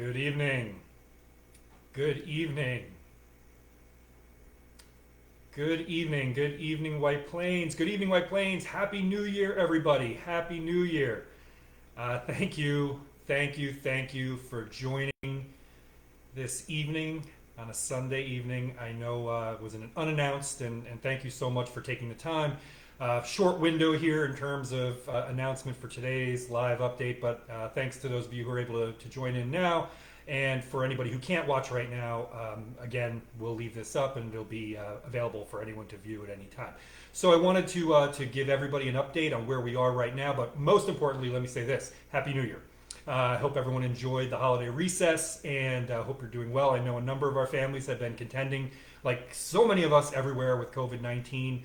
Good evening. Good evening. Good evening. Good evening, White Plains. Good evening, White Plains. Happy New Year, everybody. Happy New Year. Thank you, thank you for joining this evening on a Sunday evening. I know it was an unannounced, and thank you so much for taking the time. Short window here in terms of announcement for today's live update, but thanks to those of you who are able to join in now. And for anybody who can't watch right now, again, we'll leave this up and it'll be available for anyone to view at any time. So I wanted to give everybody an update on where we are right now, but most importantly, let me say this: Happy New Year. I hope everyone enjoyed the holiday recess and hope you're doing well. I know a number of our families have been contending, like so many of us everywhere, with COVID 19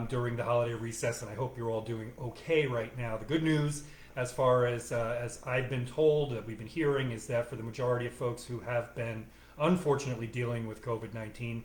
during the holiday recess, and I hope you're all doing okay right now. The good news, as far as I've been told, that we've been hearing, is that for the majority of folks who have been unfortunately dealing with COVID 19,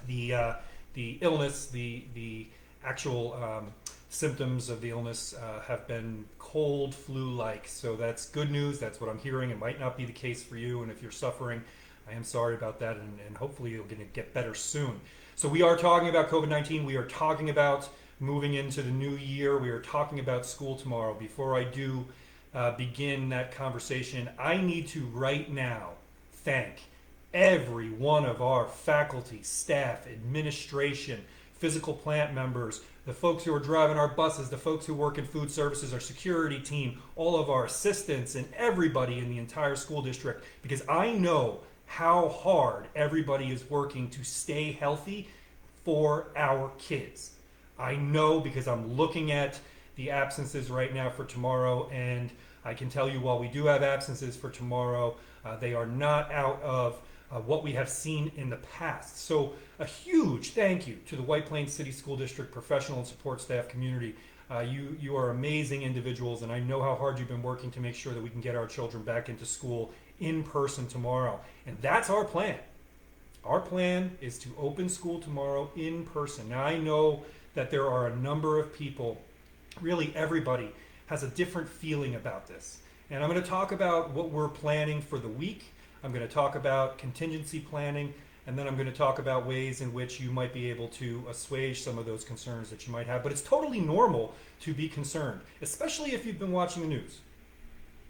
the illness, the actual symptoms of the illness have been cold flu-like. So that's good news. That's what I'm hearing. It might not be the case for you, and if you're suffering, I am sorry about that, and hopefully you're going to get better soon. So we are talking about COVID-19. We are talking about moving into the new year. We are talking about school tomorrow. Before I do begin that conversation, I need to right now thank every one of our faculty, staff, administration, physical plant members, the folks who are driving our buses, the folks who work in food services, our security team, all of our assistants, and everybody in the entire school district, because I know how hard everybody is working to stay healthy for our kids. I know because I'm looking at the absences right now for tomorrow, and I can tell you, while we do have absences for tomorrow, they are not out of what we have seen in the past. So a huge thank you to the White Plains City School District professional and support staff community. You are amazing individuals, and I know how hard you've been working to make sure that we can get our children back into school in person tomorrow. And that's our plan. Our plan is to open school tomorrow in person. Now, I know that there are a number of people, really everybody, has a different feeling about this. And I'm going to talk about what we're planning for the week. I'm going to talk about contingency planning, and then I'm going to talk about ways in which you might be able to assuage some of those concerns that you might have. But it's totally normal to be concerned, especially if you've been watching the news.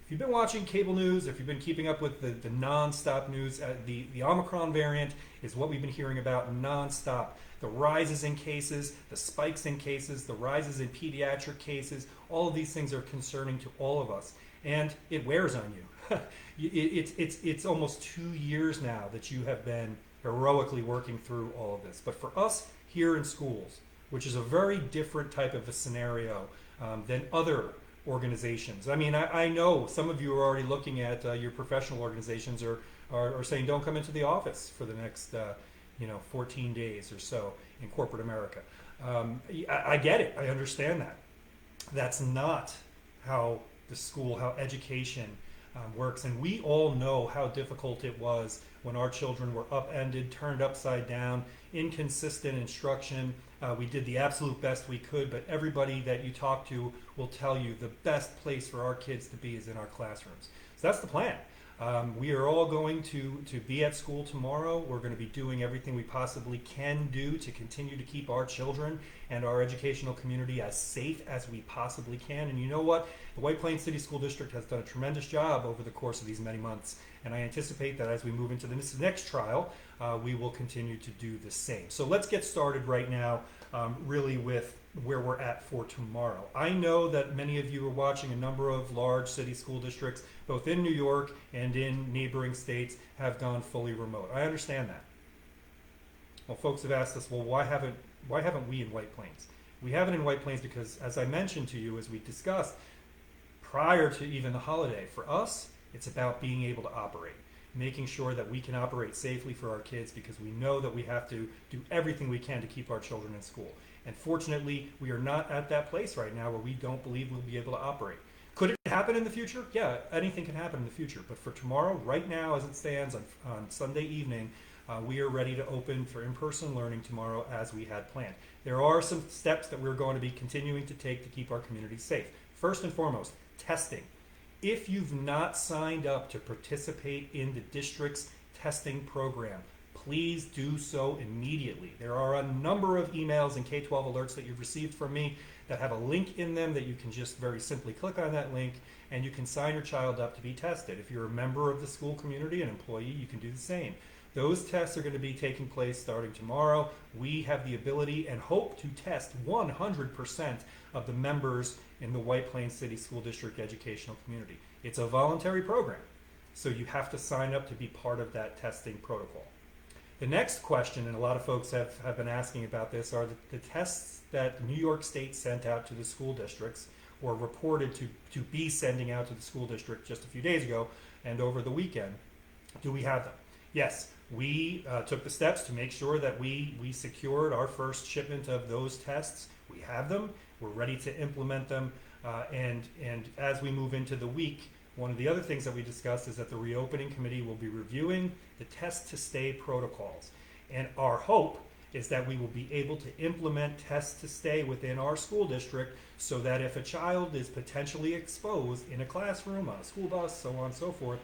If you've been watching cable news, if you've been keeping up with the non-stop news, the Omicron variant is what we've been hearing about non-stop. The rises in cases, the spikes in cases, the rises in pediatric cases, all of these things are concerning to all of us. And it wears on you. It's almost 2 years now that you have been heroically working through all of this. But for us here in schools, which is a very different type of a scenario than other organizations. I mean, I know some of you are already looking at your professional organizations are saying don't come into the office for the next 14 days or so in corporate America. I get it. I understand that. That's not how how education works. And we all know how difficult it was when our children were upended, turned upside down, inconsistent instruction. We did the absolute best we could, but everybody that you talk to will tell you the best place for our kids to be is in our classrooms. So that's the plan. We are all going to be at school tomorrow. We're going to be doing everything we possibly can do to continue to keep our children and our educational community as safe as we possibly can. And you know what? The White Plains City School District has done a tremendous job over the course of these many months. And I anticipate that as we move into this next trial, we will continue to do the same. So let's get started right now, really with where we're at for tomorrow. I know that many of you are watching. A number of large city school districts, both in New York and in neighboring states, have gone fully remote. I understand that. Well, folks have asked us, well, why haven't we in White Plains? We haven't in White Plains because, as I mentioned to you, as we discussed prior to even the holiday, for us, it's about being able to operate, making sure that we can operate safely for our kids, because we know that we have to do everything we can to keep our children in school. And fortunately, we are not at that place right now where we don't believe we'll be able to operate. Could it happen in the future? Yeah, anything can happen in the future. But for tomorrow, right now, as it stands on Sunday evening, we are ready to open for in-person learning tomorrow as we had planned. There are some steps that we're going to be continuing to take to keep our community safe. First and foremost, testing. If you've not signed up to participate in the district's testing program, please do so immediately. There are a number of emails and K-12 alerts that you've received from me that have a link in them that you can just very simply click on that link and you can sign your child up to be tested. If you're a member of the school community, an employee, you can do the same. Those tests are going to be taking place starting tomorrow. We have the ability and hope to test 100% of the members in the White Plains City School District educational community. It's a voluntary program, so you have to sign up to be part of that testing protocol. The next question, and a lot of folks have been asking about this, are the tests that New York State sent out to the school districts or reported to be sending out to the school district just a few days ago and over the weekend. Do we have them? Yes, we took the steps to make sure that we secured our first shipment of those tests. We have them. We're ready to implement them. And as we move into the week, one of the other things that we discussed is that the reopening committee will be reviewing the test to stay protocols. And our hope is that we will be able to implement test to stay within our school district so that if a child is potentially exposed in a classroom, on a school bus, so on and so forth,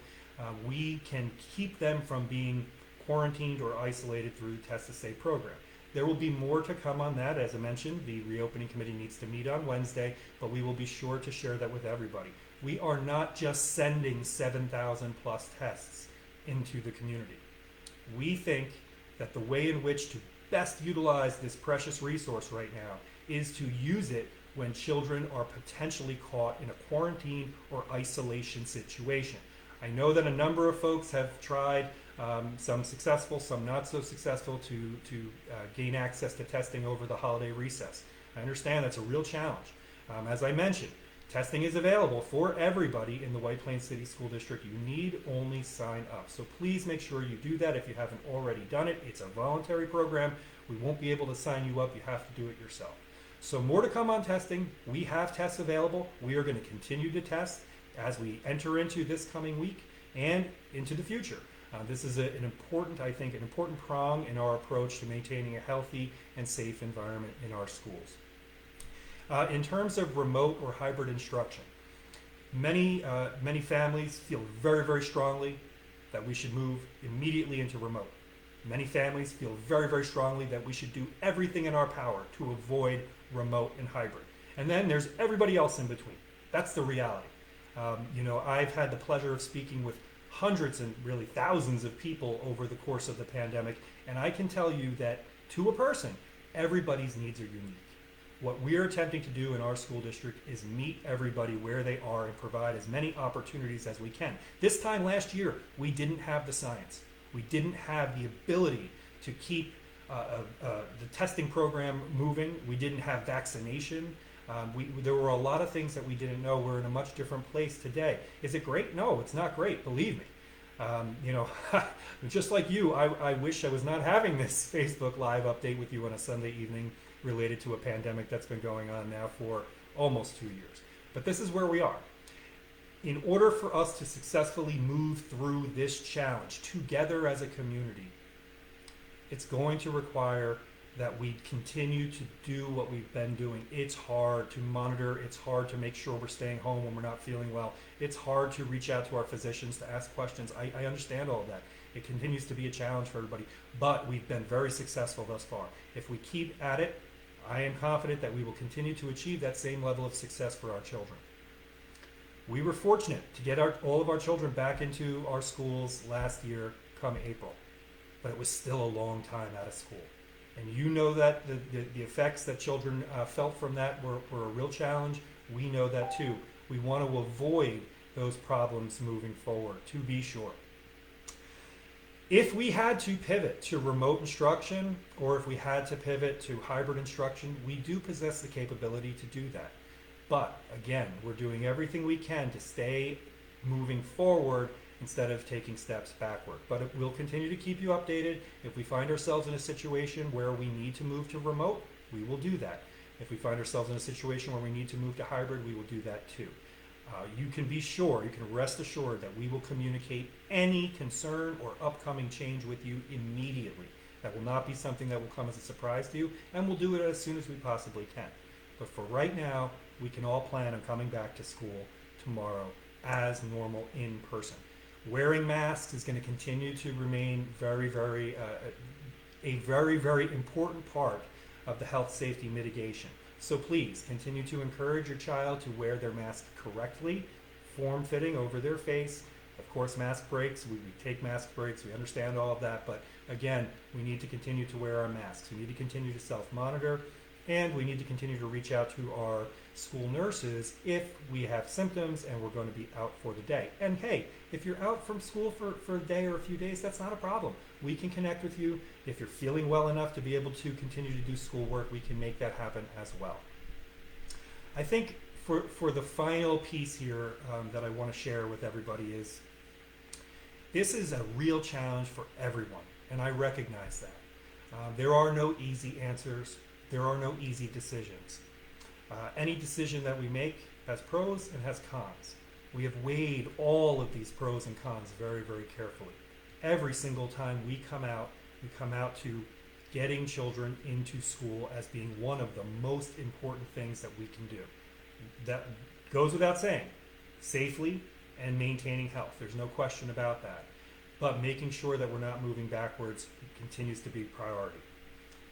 we can keep them from being quarantined or isolated through the test to stay program. There will be more to come on that. As I mentioned, the reopening committee needs to meet on Wednesday, but we will be sure to share that with everybody. We are not just sending 7,000 plus tests into the community. We think that the way in which to best utilize this precious resource right now is to use it when children are potentially caught in a quarantine or isolation situation. I know that a number of folks have tried, some successful, some not so successful, to gain access to testing over the holiday recess. I understand that's a real challenge. As I mentioned, testing is available for everybody in the White Plains City School District. You need only sign up. So please make sure you do that if you haven't already done it. It's a voluntary program. We won't be able to sign you up. You have to do it yourself. So more to come on testing. We have tests available. We are going to continue to test as we enter into this coming week and into the future. This is an important, I think, an important prong in our approach to maintaining a healthy and safe environment in our schools. In terms of remote or hybrid instruction, many families feel very, very strongly that we should move immediately into remote. Many families feel very, very strongly that we should do everything in our power to avoid remote and hybrid. And then there's everybody else in between. That's the reality. I've had the pleasure of speaking with hundreds and really thousands of people over the course of the pandemic, and I can tell you that to a person, everybody's needs are unique. What we're attempting to do in our school district is meet everybody where they are and provide as many opportunities as we can. This time last year, we didn't have the science. We didn't have the ability to keep the testing program moving. We didn't have vaccination. There were a lot of things that we didn't know. We're in a much different place today. Is it great? No, it's not great, believe me. Just like you, I wish I was not having this Facebook Live update with you on a Sunday evening related to a pandemic that's been going on now for almost 2 years. But this is where we are. In order for us to successfully move through this challenge together as a community, it's going to require that we continue to do what we've been doing. It's hard to monitor. It's hard to make sure we're staying home when we're not feeling well. It's hard to reach out to our physicians to ask questions. I understand all of that. It continues to be a challenge for everybody, but we've been very successful thus far. If we keep at it, I am confident that we will continue to achieve that same level of success for our children. We were fortunate to get all of our children back into our schools last year come April, but it was still a long time out of school. And you know that the effects that children felt from that were a real challenge. We know that too. We want to avoid those problems moving forward, to be sure. If we had to pivot to remote instruction, or if we had to pivot to hybrid instruction, we do possess the capability to do that. But again, we're doing everything we can to stay moving forward instead of taking steps backward. But we'll continue to keep you updated. If we find ourselves in a situation where we need to move to remote, we will do that. If we find ourselves in a situation where we need to move to hybrid, we will do that too. You can be sure, you can rest assured that we will communicate any concern or upcoming change with you immediately. That will not be something that will come as a surprise to you, and we'll do it as soon as we possibly can. But for right now, we can all plan on coming back to school tomorrow as normal in person. Wearing masks is going to continue to remain a very important part of the health safety mitigation. So please continue to encourage your child to wear their mask correctly, form-fitting over their face. Of course, mask breaks, we take mask breaks, we understand all of that, but again, we need to continue to wear our masks. We need to continue to self-monitor, and we need to continue to reach out to our school nurses if we have symptoms and we're going to be out for the day. And hey, if you're out from school for a day or a few days, that's not a problem. We can connect with you. If you're feeling well enough to be able to continue to do schoolwork, we can make that happen as well. I think for the final piece here that I want to share with everybody is this is a real challenge for everyone, and I recognize that. There are no easy answers. There are no easy decisions. Any decision that we make has pros and has cons. We have weighed all of these pros and cons very carefully. Every single time we come out to getting children into school as being one of the most important things that we can do. That goes without saying, safely and maintaining health. There's no question about that. But making sure that we're not moving backwards continues to be a priority.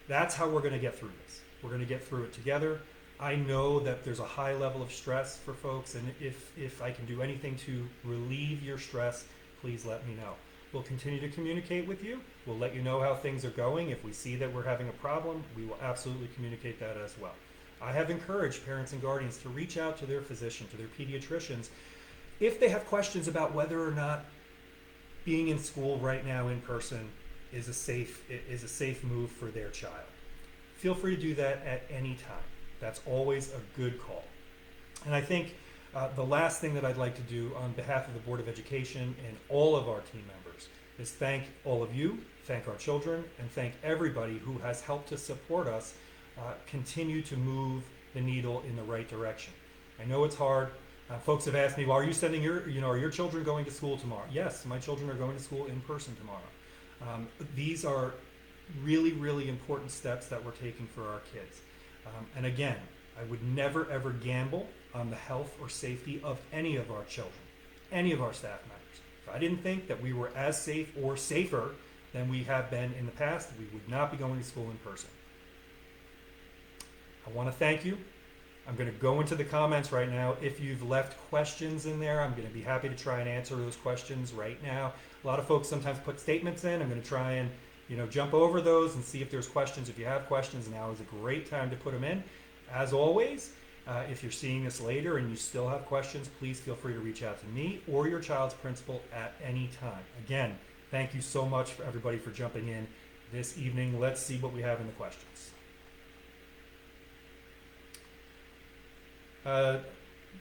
That's how we're going to get through this. We're going to get through it together. I know that there's a high level of stress for folks, and if I can do anything to relieve your stress, please let me know. We'll continue to communicate with you. We'll let you know how things are going. If we see that we're having a problem, we will absolutely communicate that as well. I have encouraged parents and guardians to reach out to their physician, to their pediatricians, if they have questions about whether or not being in school right now in person is a safe move for their child. Feel free to do that at any time. That's always a good call. And I think the last thing that I'd like to do on behalf of the Board of Education and all of our team members is thank all of you, thank our children, and thank everybody who has helped to support us continue to move the needle in the right direction. I know it's hard. Folks have asked me, well, are you sending are your children going to school tomorrow? Yes, my children are going to school in person tomorrow. These are really important steps that we're taking for our kids. And again, I would never ever gamble on the health or safety of any of our children, any of our staff members. If I didn't think that we were as safe or safer than we have been in the past, we would not be going to school in person. I want to thank you. I'm going to go into the comments right now. If you've left questions in there, I'm going to be happy to try and answer those questions right now. A lot of folks sometimes put statements in. I'm going to try and jump over those and see if there's questions. If you have questions, now is a great time to put them in. As always, if you're seeing this later and you still have questions, please feel free to reach out to me or your child's principal at any time. Again, thank you so much for everybody for jumping in this evening. Let's see what we have in the questions.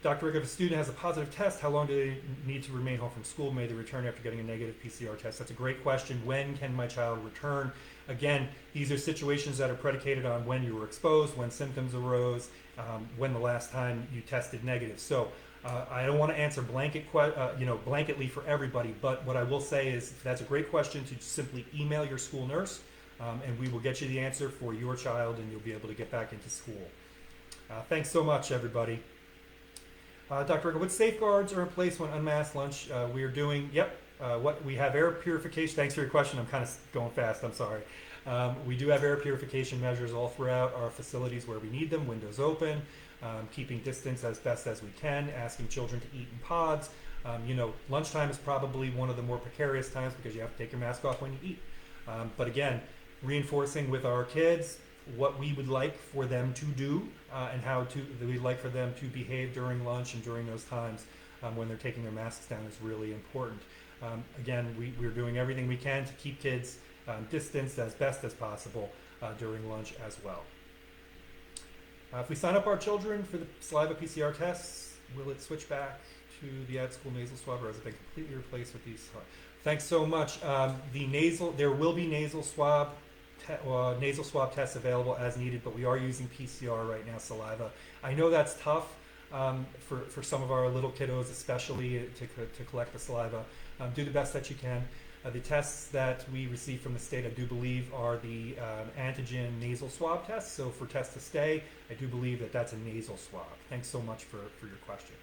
Dr. Ricca, if a student has a positive test, how long do they need to remain home from school? May they return after getting a negative PCR test? That's a great question. When can my child return? Again, these are situations that are predicated on when you were exposed, when symptoms arose, when the last time you tested negative. So I don't want to answer blanketly for everybody, but what I will say is that's a great question to simply email your school nurse, and we will get you the answer for your child, and you'll be able to get back into school. Thanks so much, everybody. Dr. Ricca, what safeguards are in place when unmasked lunch? We are doing, what we have air purification. Thanks for your question. I'm kind of going fast. I'm sorry. We do have air purification measures all throughout our facilities where we need them, windows open, keeping distance as best as we can, asking children to eat in pods. Lunchtime is probably one of the more precarious times because you have to take your mask off when you eat. But again, reinforcing with our kids what we would like for them to do and we'd like for them to behave during lunch and during those times when they're taking their masks down is really important. Again, we're doing everything we can to keep kids distanced as best as possible during lunch as well. If we sign up our children for the saliva PCR tests, will it switch back to the at-school nasal swab, or has it been completely replaced with these? Thanks so much. There will be nasal swab tests available as needed, but we are using PCR right now, saliva. I know that's tough for some of our little kiddos, especially to collect the saliva. Do the best that you can. The tests that we receive from the state, I do believe, are the antigen nasal swab tests. So for test to stay, I do believe that that's a nasal swab. Thanks so much for your question.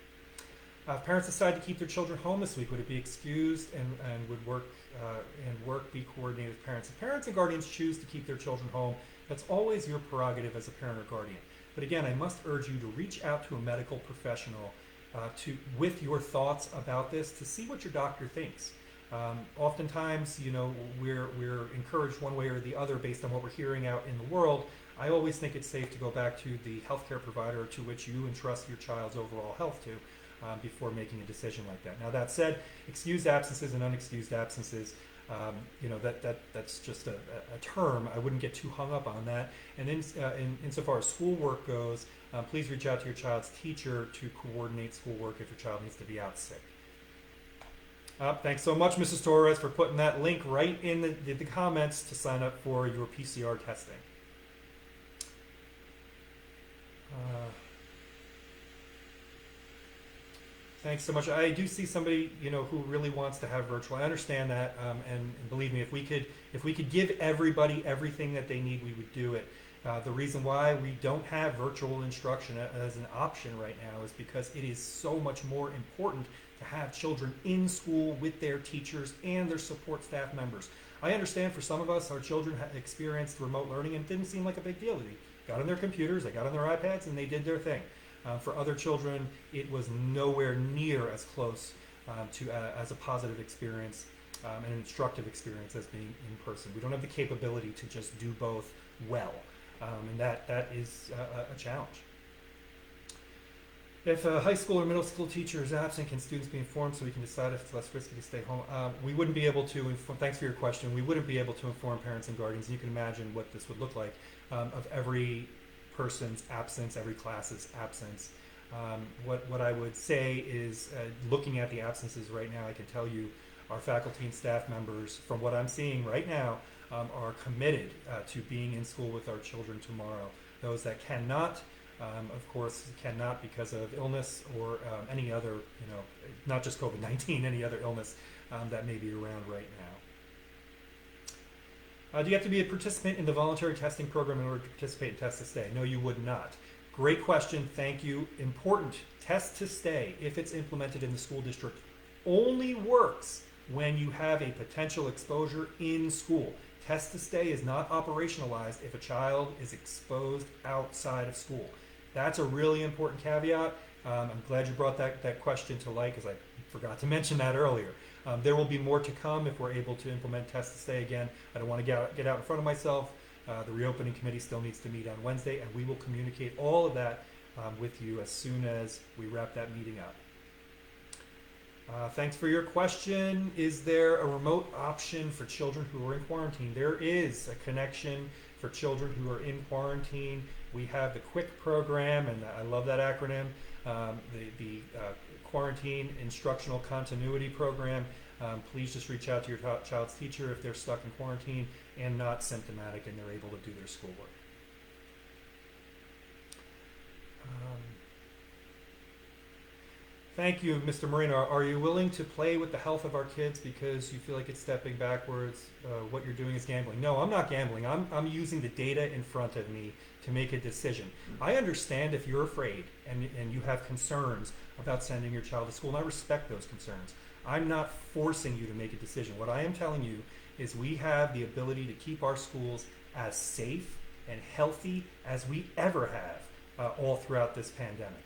If parents decide to keep their children home this week, would it be excused and would work be coordinated with parents? If parents and guardians choose to keep their children home, that's always your prerogative as a parent or guardian. But again, I must urge you to reach out to a medical professional with your thoughts about this to see what your doctor thinks. Oftentimes, we're encouraged one way or the other based on what we're hearing out in the world. I always think it's safe to go back to the healthcare provider to which you entrust your child's overall health to before making a decision like that. Now, that said, excused absences and unexcused absences, that's just a term. I wouldn't get too hung up on that. And insofar as schoolwork goes, please reach out to your child's teacher to coordinate schoolwork if your child needs to be out sick. Thanks so much, Mrs. Torres, for putting that link right in the comments to sign up for your PCR testing. Thanks so much. I do see somebody, who really wants to have virtual. I understand that, and believe me, if we could give everybody everything that they need, we would do it. The reason why we don't have virtual instruction as an option right now is because it is so much more important to have children in school with their teachers and their support staff members. I understand for some of us, our children experienced remote learning and it didn't seem like a big deal. They got on their computers, they got on their iPads, and they did their thing. For other children, it was nowhere near as close as a positive experience and an instructive experience as being in person. We don't have the capability to just do both well, and that is a challenge. If a high school or middle school teacher is absent, can students be informed so we can decide if it's less risky to stay home? We wouldn't be able to inform, thanks for your question, we wouldn't be able to inform parents and guardians. You can imagine what this would look like of every person's absence, every class's absence. What I would say is, looking at the absences right now, I can tell you our faculty and staff members, from what I'm seeing right now, are committed to being in school with our children tomorrow. Those that cannot, of course, cannot because of illness or any other, not just COVID-19, any other illness that may be around right now. Do you have to be a participant in the voluntary testing program in order to participate in Test to Stay? No, you would not. Great question. Thank you. Important. Test to Stay, if it's implemented in the school district, only works when you have a potential exposure in school. Test to Stay is not operationalized if a child is exposed outside of school. That's a really important caveat. I'm glad you brought that question to light because I forgot to mention that earlier. There will be more to come if we're able to implement Test to Stay again. I don't want to get out in front of myself. The reopening committee still needs to meet on Wednesday, and we will communicate all of that with you as soon as we wrap that meeting up. Thanks for your question. Is there a remote option for children who are in quarantine? There is a connection for children who are in quarantine. We have the QUIC program, and I love that acronym, the Quarantine Instructional Continuity Program. Please just reach out to your child's teacher if they're stuck in quarantine and not symptomatic and they're able to do their schoolwork. Thank you, Mr. Moreno. Are you willing to play with the health of our kids because you feel like it's stepping backwards? What you're doing is gambling. No, I'm not gambling. I'm using the data in front of me to make a decision. I understand if you're afraid and you have concerns about sending your child to school, and I respect those concerns. I'm not forcing you to make a decision. What I am telling you is we have the ability to keep our schools as safe and healthy as we ever have all throughout this pandemic.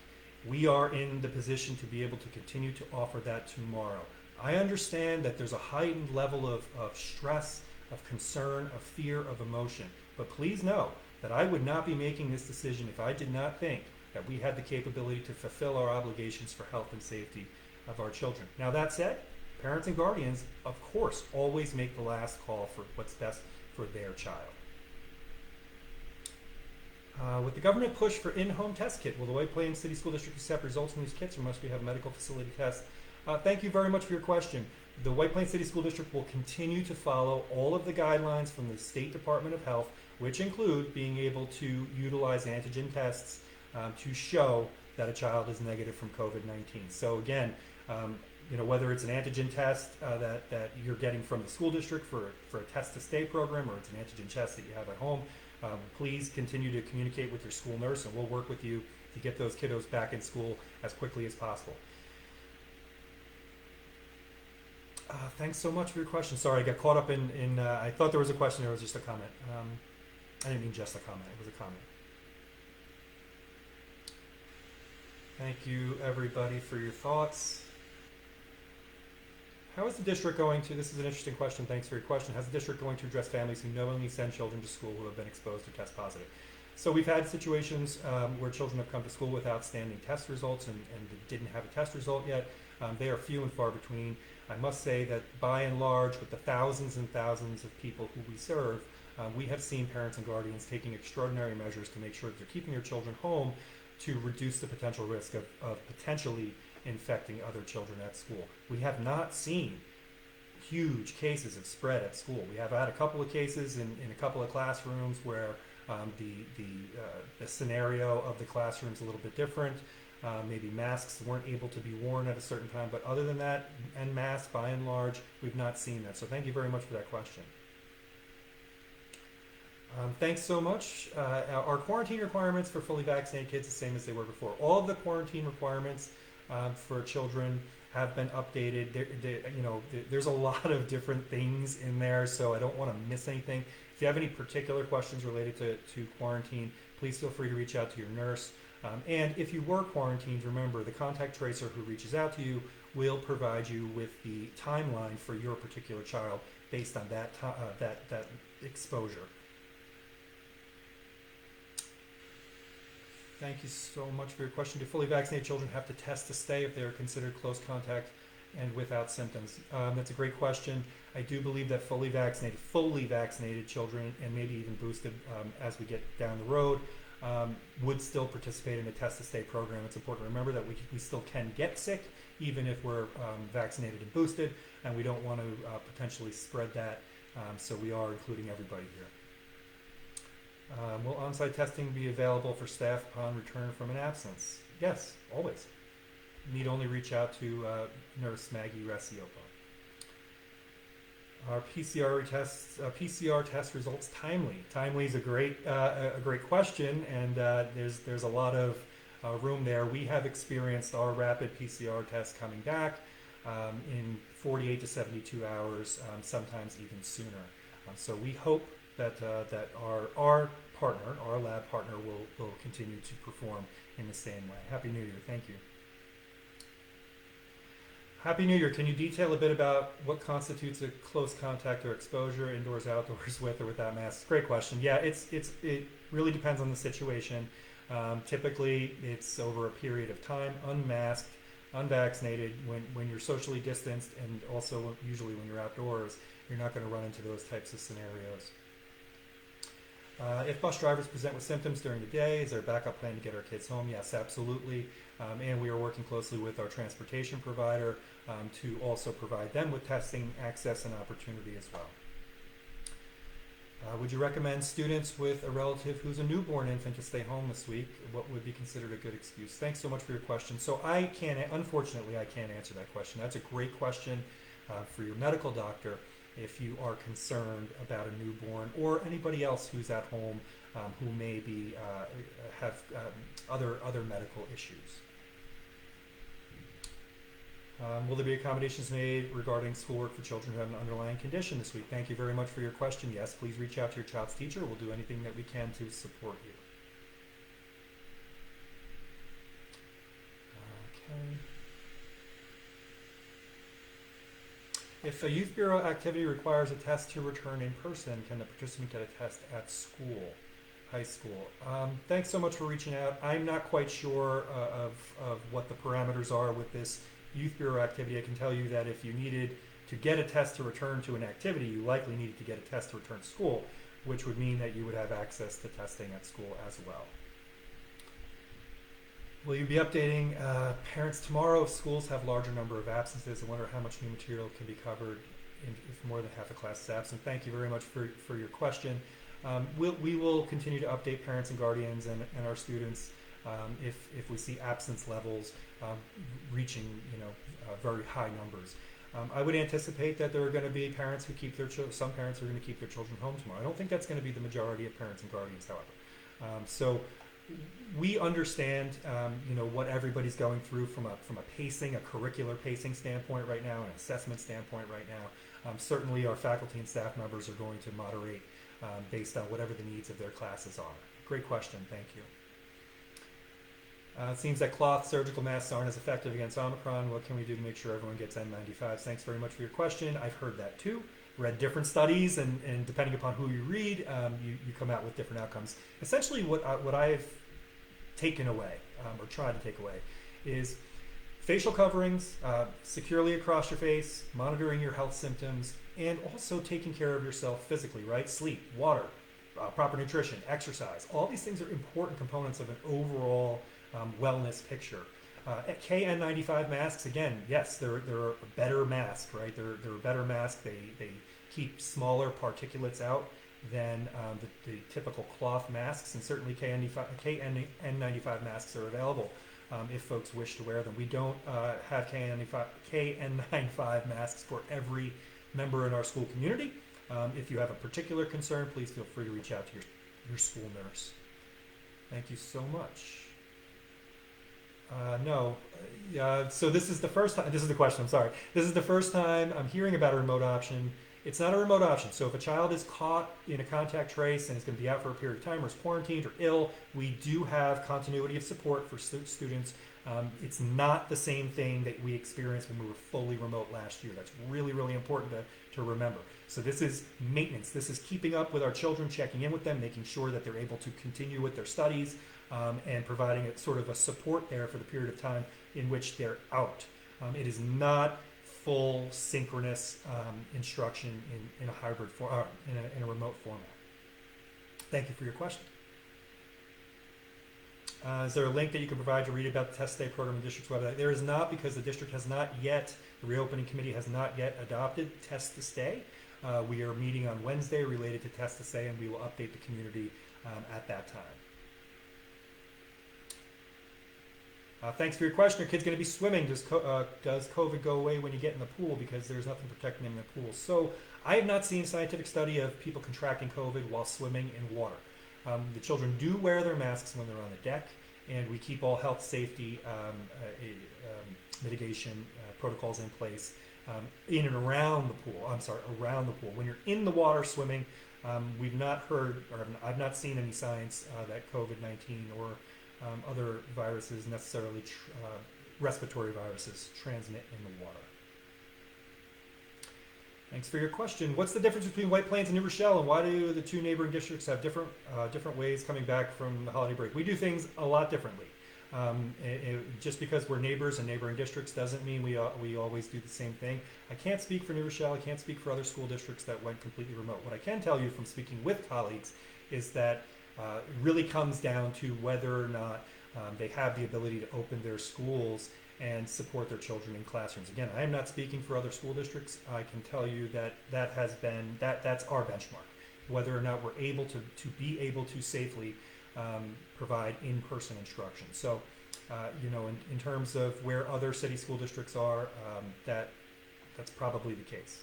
We are in the position to be able to continue to offer that tomorrow. I understand that there's a heightened level of stress, of concern, of fear, of emotion. But please know that I would not be making this decision if I did not think that we had the capability to fulfill our obligations for health and safety of our children. Now that said, parents and guardians, of course, always make the last call for what's best for their child. With the government push for in-home test kit, will the White Plains City School District accept results from these kits, or must we have medical facility tests? Thank you very much for your question. The White Plains City School District will continue to follow all of the guidelines from the State Department of Health, which include being able to utilize antigen tests to show that a child is negative from COVID-19. So again, whether it's an antigen test that you're getting from the school district for a test to stay program, or it's an antigen test that you have at home, please continue to communicate with your school nurse, and we'll work with you to get those kiddos back in school as quickly as possible. Thanks so much for your question. Sorry, I got caught up in I thought there was a question, there was just a comment. I didn't mean just a comment, it was a comment. Thank you, everybody, for your thoughts. How is the district going to, this is an interesting question, thanks for your question, how's the district going to address families who knowingly send children to school who have been exposed or test positive? So we've had situations where children have come to school with outstanding test results and didn't have a test result yet. They are few and far between. I must say that by and large, with the thousands and thousands of people who we serve, we have seen parents and guardians taking extraordinary measures to make sure that they're keeping their children home to reduce the potential risk of potentially infecting other children at school. We have not seen huge cases of spread at school. We have had a couple of cases in a couple of classrooms where the scenario of the classroom is a little bit different. Maybe masks weren't able to be worn at a certain time, but other than that, and masks by and large, we've not seen that. So thank you very much for that question. Thanks so much. Our quarantine requirements for fully vaccinated kids the same as they were before. All of the quarantine requirements for children have been updated. There's a lot of different things in there, so I don't want to miss anything. If you have any particular questions related to quarantine, please feel free to reach out to your nurse. And if you were quarantined, remember the contact tracer who reaches out to you will provide you with the timeline for your particular child based on that exposure. Thank you so much for your question. Do fully vaccinated children have to test to stay if they are considered close contact and without symptoms? That's a great question. I do believe that fully vaccinated children, and maybe even boosted as we get down the road, would still participate in a test to stay program. It's important to remember that we still can get sick even if we're vaccinated and boosted, and we don't want to potentially spread that, so we are including everybody here. Will on-site testing be available for staff upon return from an absence? Yes, always. You need only reach out to Nurse Maggie Resiopa. Are PCR test results timely? Timely is a great question, and there's a lot of room there. We have experienced our rapid PCR test coming back in 48 to 72 hours, sometimes even sooner. So we hope that our partner, our lab partner, will continue to perform in the same way. Happy New Year. Thank you. Happy New Year. Can you detail a bit about what constitutes a close contact or exposure, indoors, outdoors, with or without masks? Great question. Yeah, it really depends on the situation. Typically, it's over a period of time, unmasked, unvaccinated. When you're socially distanced, and also usually when you're outdoors, you're not going to run into those types of scenarios. If bus drivers present with symptoms during the day, is there a backup plan to get our kids home? Yes, absolutely. And we are working closely with our transportation provider to also provide them with testing access and opportunity as well. Would you recommend students with a relative who's a newborn infant to stay home this week? What would be considered a good excuse? Thanks so much for your question. So unfortunately, I can't answer that question. That's a great question for your medical doctor if you are concerned about a newborn or anybody else who's at home who may be have other medical issues. Will there be accommodations made regarding schoolwork for children who have an underlying condition this week? Thank you very much for your question. Yes, please reach out to your child's teacher. We'll do anything that we can to support you. Okay. If a youth bureau activity requires a test to return in person, can the participant get a test at school, high school? Thanks so much for reaching out. I'm not quite sure of what the parameters are with this youth bureau activity. I can tell you that if you needed to get a test to return to an activity, you likely needed to get a test to return to school, which would mean that you would have access to testing at school as well. Will you be updating parents tomorrow if schools have larger number of absences? I wonder how much new material can be covered if more than half a class is absent. Thank you very much for your question. We will continue to update parents and guardians and our students if we see absence levels reaching very high numbers. I would anticipate that there are going to be parents who keep their some parents are going to keep their children home tomorrow. I don't think that's going to be the majority of parents and guardians, however. So we understand, what everybody's going through from a pacing, a curricular pacing standpoint right now, an assessment standpoint right now. Certainly, our faculty and staff members are going to moderate based on whatever the needs of their classes are. Great question. Thank you. It seems that cloth surgical masks aren't as effective against Omicron. What can we do to make sure everyone gets N95s? Thanks very much for your question. I've heard that too. Read different studies, and depending upon who you read, you come out with different outcomes. Essentially, what I've taken away, or tried to take away, is facial coverings, securely across your face, monitoring your health symptoms, and also taking care of yourself physically, right? Sleep, water, proper nutrition, exercise. All these things are important components of an overall wellness picture. KN95 masks, again, yes, they're a better mask, right? They're a better mask. They keep smaller particulates out than the typical cloth masks, and certainly KN95 masks are available if folks wish to wear them. We don't have KN95 masks for every member in our school community. If you have a particular concern, please feel free to reach out to your school nurse. Thank you so much. No. So this is the first time, this is the question, I'm sorry. This is the first time I'm hearing about a remote option. It's not a remote option. So if a child is caught in a contact trace and is going to be out for a period of time or is quarantined or ill, we do have continuity of support for students. It's not the same thing that we experienced when we were fully remote last year. That's really, really important to remember. So this is maintenance. This is keeping up with our children, checking in with them, making sure that they're able to continue with their studies, and providing a sort of a support there for the period of time in which they're out. It is not full synchronous instruction in a hybrid in a remote format. Thank you for your question. Is there a link that you can provide to read about the Test Stay program on the district's website? There is not, because the district has not yet, the reopening committee has not yet adopted Test to Stay. We are meeting on Wednesday related to Test to Stay, and we will update the community at that time. Thanks for your question. Are kids going to be swimming? Does COVID go away when you get in the pool because there's nothing protecting them in the pool? So I have not seen a scientific study of people contracting COVID while swimming in water. The children do wear their masks when they're on the deck, and we keep all health safety mitigation protocols in place in and around the pool. Around the pool. When you're in the water swimming, we've not heard, or I've not seen any science that COVID-19 or other viruses, necessarily respiratory viruses, transmit in the water. Thanks for your question. What's the difference between White Plains and New Rochelle, and why do the two neighboring districts have different ways coming back from the holiday break? We do things a lot differently. Just because we're neighbors and neighboring districts doesn't mean we always do the same thing. I can't speak for New Rochelle. I can't speak for other school districts that went completely remote. What I can tell you from speaking with colleagues is that it really comes down to whether or not they have the ability to open their schools and support their children in classrooms. Again, I am not speaking for other school districts. I can tell you that's our benchmark. Whether or not we're able to be able to safely provide in-person instruction. So, in terms of where other city school districts are, that's probably the case.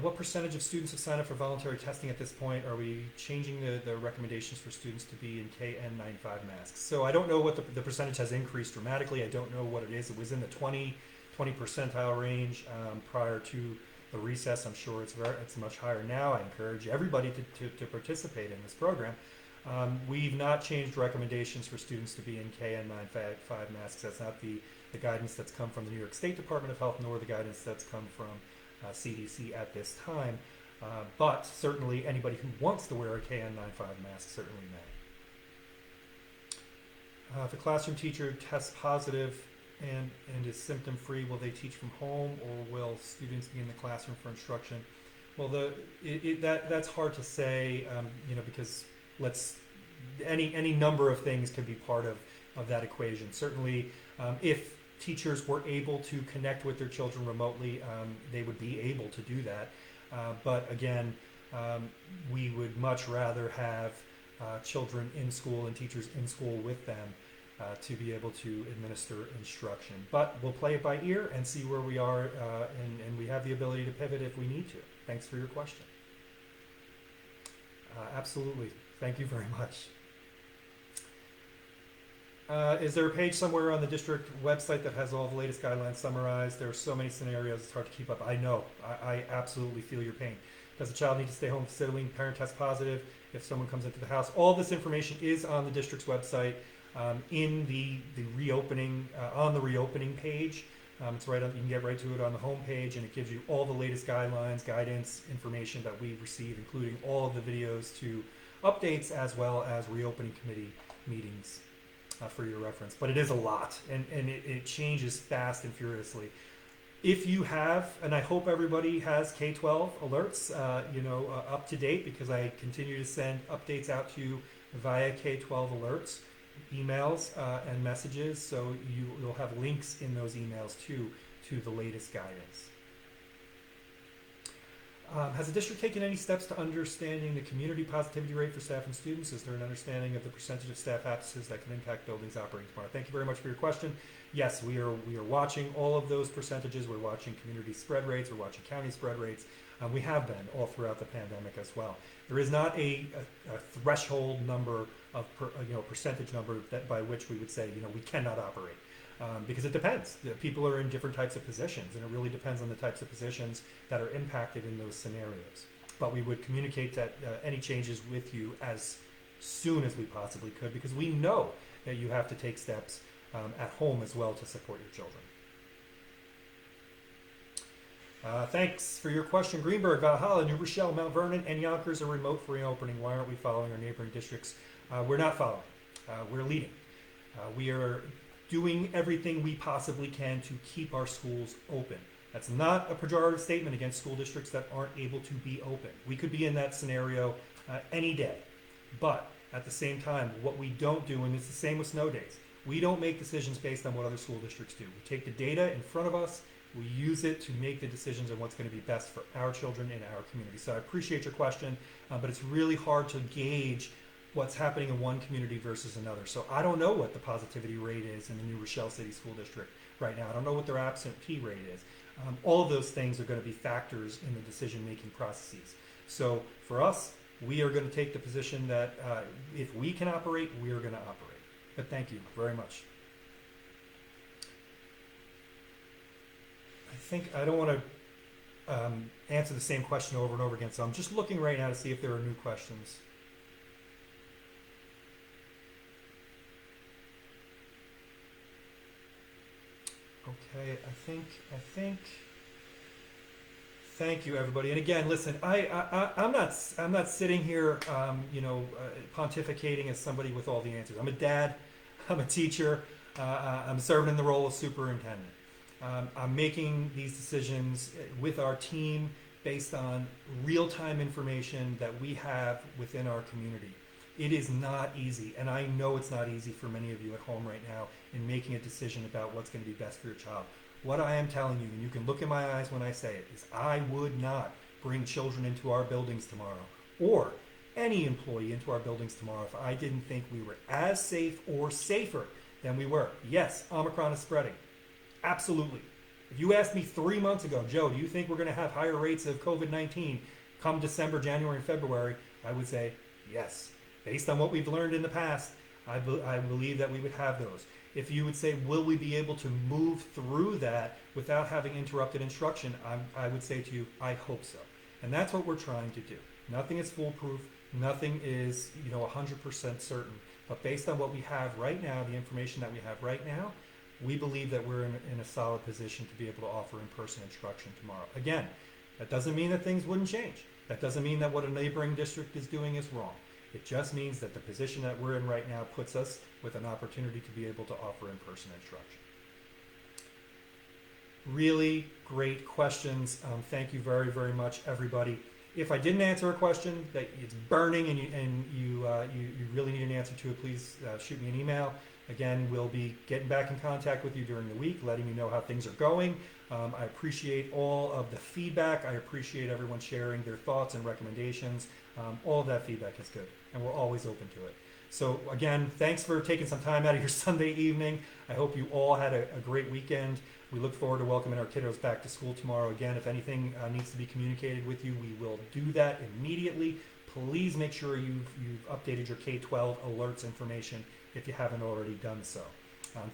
What percentage of students have signed up for voluntary testing at this point? Are we changing the recommendations for students to be in KN95 masks? So I don't know what the percentage has increased dramatically. I don't know what it is. It was in the 20 percentile range prior to the recess. I'm sure it's much higher now. I encourage everybody to participate in this program. We've not changed recommendations for students to be in KN95 masks. That's not the guidance that's come from the New York State Department of Health, nor the guidance that's come from CDC at this time, but certainly anybody who wants to wear a KN95 mask certainly may. If a classroom teacher tests positive and is symptom free, will they teach from home, or will students be in the classroom for instruction? Well, that's hard to say, because any number of things can be part of that equation. Certainly, if teachers were able to connect with their children remotely, they would be able to do that. But again, we would much rather have children in school and teachers in school with them to be able to administer instruction. But we'll play it by ear and see where we are, and we have the ability to pivot if we need to. Thanks for your question. Absolutely. Thank you very much. Is there a page somewhere on the district website that has all the latest guidelines summarized? There are so many scenarios, it's hard to keep up. I know. I absolutely feel your pain. Does the child need to stay home considering parent test positive if someone comes into the house? All this information is on the district's website in the reopening, on the reopening page. It's right on, you can get right to it on the home page, and it gives you all the latest guidelines, guidance, information that we receive, including all of the videos to updates as well as reopening committee meetings. For your reference, but it is a lot, and it changes fast and furiously. If you have, and I hope everybody has K-12 alerts, up to date, because I continue to send updates out to you via K-12 alerts, emails, and messages, so you'll have links in those emails to the latest guidance. Has the district taken any steps to understanding the community positivity rate for staff and students? Is there an understanding of the percentage of staff absences that can impact buildings operating tomorrow? Thank you very much for your question. Yes, we are watching all of those percentages. We're watching community spread rates. We're watching county spread rates. We have been all throughout the pandemic as well. There is not a threshold number of percentage number that by which we would say we cannot operate. Because it depends. People are in different types of positions, and it really depends on the types of positions that are impacted in those scenarios. But we would communicate that any changes with you as soon as we possibly could, because we know that you have to take steps at home as well to support your children. Thanks for your question. Greenberg, Valhalla, New Rochelle, Mount Vernon, and Yonkers are remote for reopening. Why aren't we following our neighboring districts? We're not following. We're leading. We are doing everything we possibly can to keep our schools open. That's not a pejorative statement against school districts that aren't able to be open. We could be in that scenario any day. But at the same time, what we don't do, and it's the same with snow days, we don't make decisions based on what other school districts do. We take the data in front of us, we use it to make the decisions on what's going to be best for our children in our community. So I appreciate your question, but it's really hard to gauge what's happening in one community versus another. So I don't know what the positivity rate is in the New Rochelle City School District right now. I don't know what their absentee rate is. All of those things are going to be factors in the decision-making processes. So for us, we are going to take the position that if we can operate, we are going to operate. But thank you very much. I don't want to answer the same question over and over again, so I'm just looking right now to see if there are new questions. Okay, I think. Thank you, everybody. And again, listen, I'm not sitting here, pontificating as somebody with all the answers. I'm a dad. I'm a teacher. I'm serving in the role of superintendent. I'm making these decisions with our team based on real-time information that we have within our community. It is not easy, and I know it's not easy for many of you at home right now in making a decision about what's going to be best for your child. What I am telling you, and you can look in my eyes when I say it, is I would not bring children into our buildings tomorrow, or any employee into our buildings tomorrow, if I didn't think we were as safe or safer than we were. Yes, Omicron is spreading. Absolutely. If you asked me 3 months ago, Joe, do you think we're going to have higher rates of COVID-19 come December, January, and February? I would say yes. Based on what we've learned in the past, I believe that we would have those. If you would say, will we be able to move through that without having interrupted instruction, I would say to you, I hope so. And that's what we're trying to do. Nothing is foolproof. Nothing is 100% certain. But based on what we have right now, the information that we have right now, we believe that we're in a solid position to be able to offer in-person instruction tomorrow. Again, that doesn't mean that things wouldn't change. That doesn't mean that what a neighboring district is doing is wrong. It just means that the position that we're in right now puts us with an opportunity to be able to offer in-person instruction. Really great questions. Thank you very, very much, everybody. If I didn't answer a question that it's burning and you really need an answer to it, please shoot me an email. Again, we'll be getting back in contact with you during the week, letting you know how things are going. I appreciate all of the feedback. I appreciate everyone sharing their thoughts and recommendations. All of that feedback is good, and we're always open to it. So again, thanks for taking some time out of your Sunday evening. I hope you all had a great weekend. We look forward to welcoming our kiddos back to school tomorrow. Again, if anything needs to be communicated with you, we will do that immediately. please make sure you've updated your K-12 alerts information if you haven't already done so.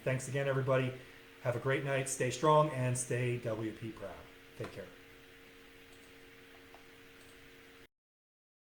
Thanks again, everybody. Have a great night. Stay strong and stay WP proud. Take care.